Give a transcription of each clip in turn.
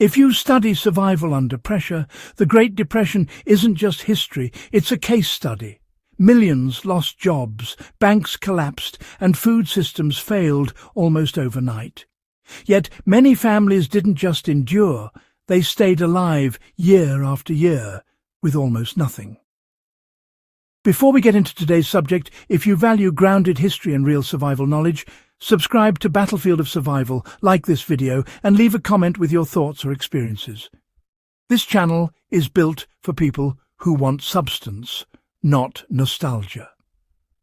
If you study survival under pressure, the Great Depression isn't just history, it's a case study. Millions lost jobs, banks collapsed, and food systems failed almost overnight. Yet many families didn't just endure, they stayed alive year after year with almost nothing. Before we get into today's subject, if you value grounded history and real survival knowledge, subscribe to Battlefield of Survival, like this video, and leave a comment with your thoughts or experiences. This channel is built for people who want substance, not nostalgia.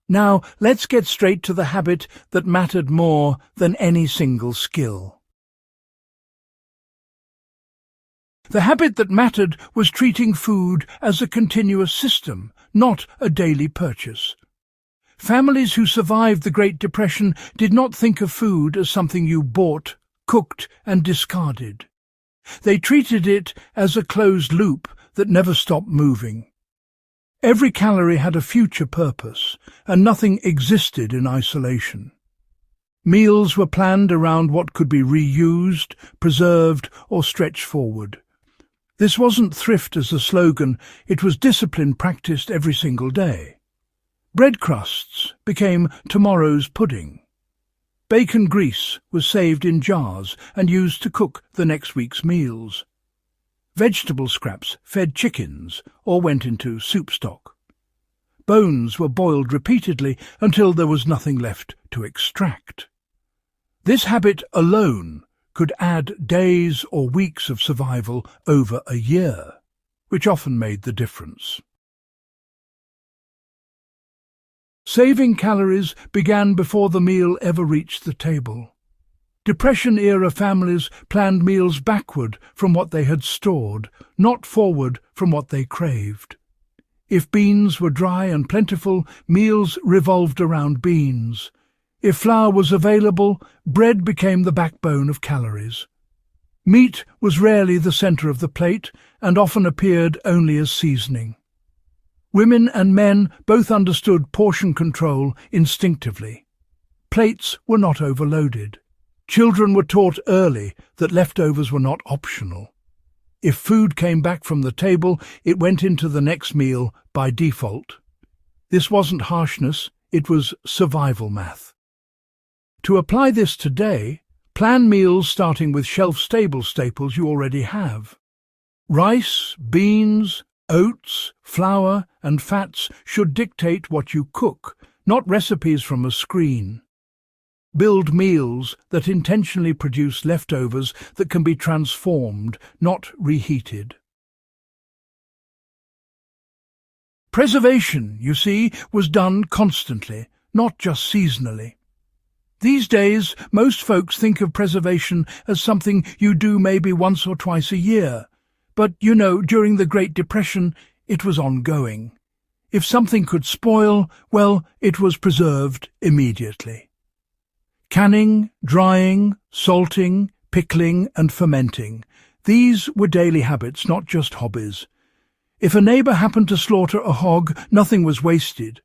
Now, let's get straight to the habit that mattered more than any single skill. The habit that mattered was treating food as a continuous system, not a daily purchase. Families who survived the Great Depression did not think of food as something you bought, cooked, and discarded. They treated it as a closed loop that never stopped moving. Every calorie had a future purpose, and nothing existed in isolation. Meals were planned around what could be reused, preserved, or stretched forward. This wasn't thrift as a slogan, it was discipline practiced every single day. Bread crusts became tomorrow's pudding. Bacon grease was saved in jars and used to cook the next week's meals. Vegetable scraps fed chickens or went into soup stock. Bones were boiled repeatedly until there was nothing left to extract. This habit alone could add days or weeks of survival over a year, which often made the difference. Saving calories began before the meal ever reached the table. Depression-era families planned meals backward from what they had stored, not forward from what they craved. If beans were dry and plentiful, meals revolved around beans. If flour was available, bread became the backbone of calories. Meat was rarely the center of the plate and often appeared only as seasoning. Women and men both understood portion control instinctively. Plates were not overloaded. Children were taught early that leftovers were not optional. If food came back from the table, it went into the next meal by default. This wasn't harshness, it was survival math. To apply this today, plan meals starting with shelf-stable staples you already have. Rice, beans, oats, flour, and fats should dictate what you cook, not recipes from a screen. Build meals that intentionally produce leftovers that can be transformed, not reheated. Preservation, you see, was done constantly, not just seasonally. These days, most folks think of preservation as something you do maybe once or twice a year. But, during the Great Depression, it was ongoing. If something could spoil, well, it was preserved immediately. Canning, drying, salting, pickling, and fermenting. These were daily habits, not just hobbies. If a neighbor happened to slaughter a hog, nothing was wasted.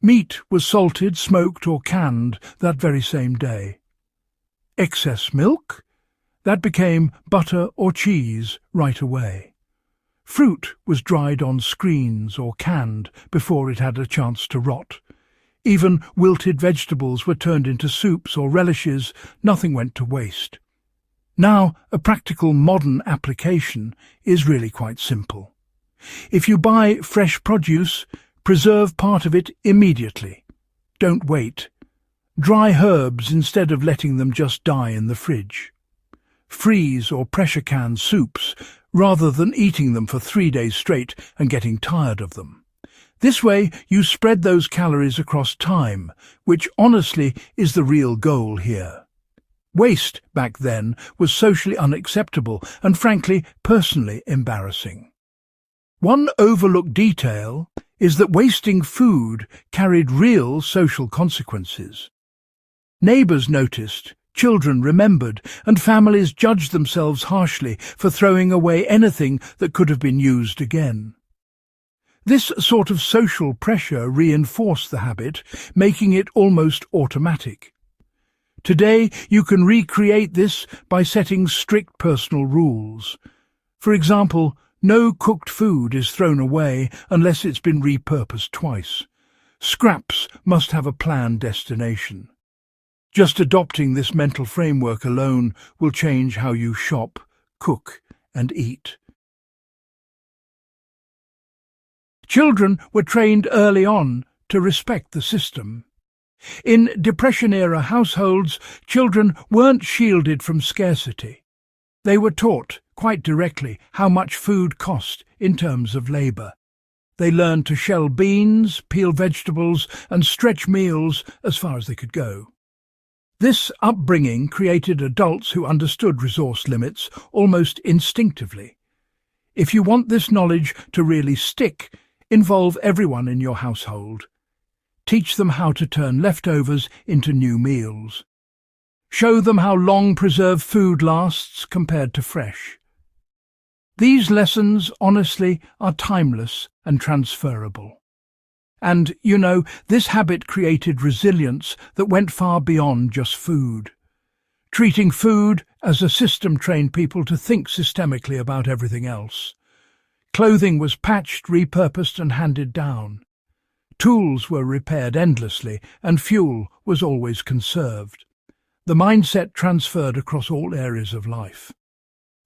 Meat was salted, smoked, or canned that very same day. Excess milk? That became butter or cheese right away. Fruit was dried on screens or canned before it had a chance to rot. Even wilted vegetables were turned into soups or relishes, nothing went to waste. Now, a practical modern application is really quite simple. If you buy fresh produce, preserve part of it immediately. Don't wait. Dry herbs instead of letting them just die in the fridge. Freeze or pressure can soups rather than eating them for 3 days straight and getting tired of them. This way, you spread those calories across time, which honestly is the real goal here. Waste, back then, was socially unacceptable and frankly, personally embarrassing. One overlooked detail is that wasting food carried real social consequences. Neighbors noticed, children remembered, and families judged themselves harshly for throwing away anything that could have been used again. This sort of social pressure reinforced the habit, making it almost automatic. Today, you can recreate this by setting strict personal rules. For example, no cooked food is thrown away unless it's been repurposed twice. Scraps must have a planned destination. Just adopting this mental framework alone will change how you shop, cook, and eat. Children were trained early on to respect the system. In Depression-era households, children weren't shielded from scarcity. They were taught, quite directly, how much food cost in terms of labour. They learned to shell beans, peel vegetables, and stretch meals as far as they could go. This upbringing created adults who understood resource limits almost instinctively. If you want this knowledge to really stick, involve everyone in your household. Teach them how to turn leftovers into new meals. Show them how long preserved food lasts compared to fresh. These lessons, honestly, are timeless and transferable. And, this habit created resilience that went far beyond just food. Treating food as a system trained people to think systemically about everything else. Clothing was patched, repurposed, and handed down. Tools were repaired endlessly, and fuel was always conserved. The mindset transferred across all areas of life.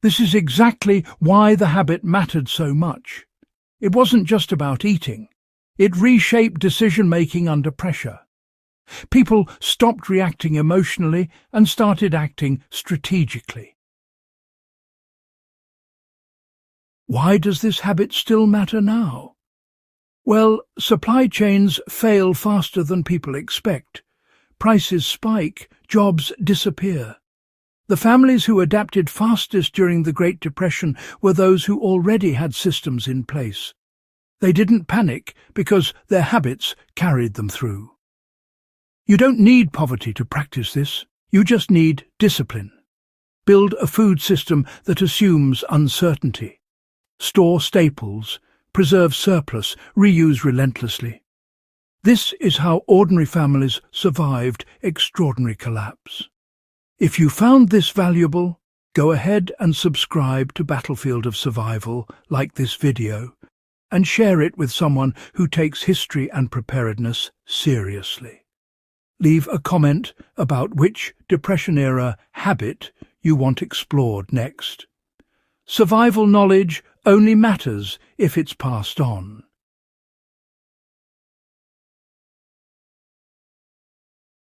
This is exactly why the habit mattered so much. It wasn't just about eating. It reshaped decision-making under pressure. People stopped reacting emotionally and started acting strategically. Why does this habit still matter now? Well, supply chains fail faster than people expect. Prices spike, jobs disappear. The families who adapted fastest during the Great Depression were those who already had systems in place. They didn't panic because their habits carried them through. You don't need poverty to practice this. You just need discipline. Build a food system that assumes uncertainty. Store staples. Preserve surplus, reuse relentlessly. This is how ordinary families survived extraordinary collapse. If you found this valuable, go ahead and subscribe to Battlefield of Survival, like this video, and share it with someone who takes history and preparedness seriously. Leave a comment about which Depression-era habit you want explored next. Survival knowledge only matters if it's passed on.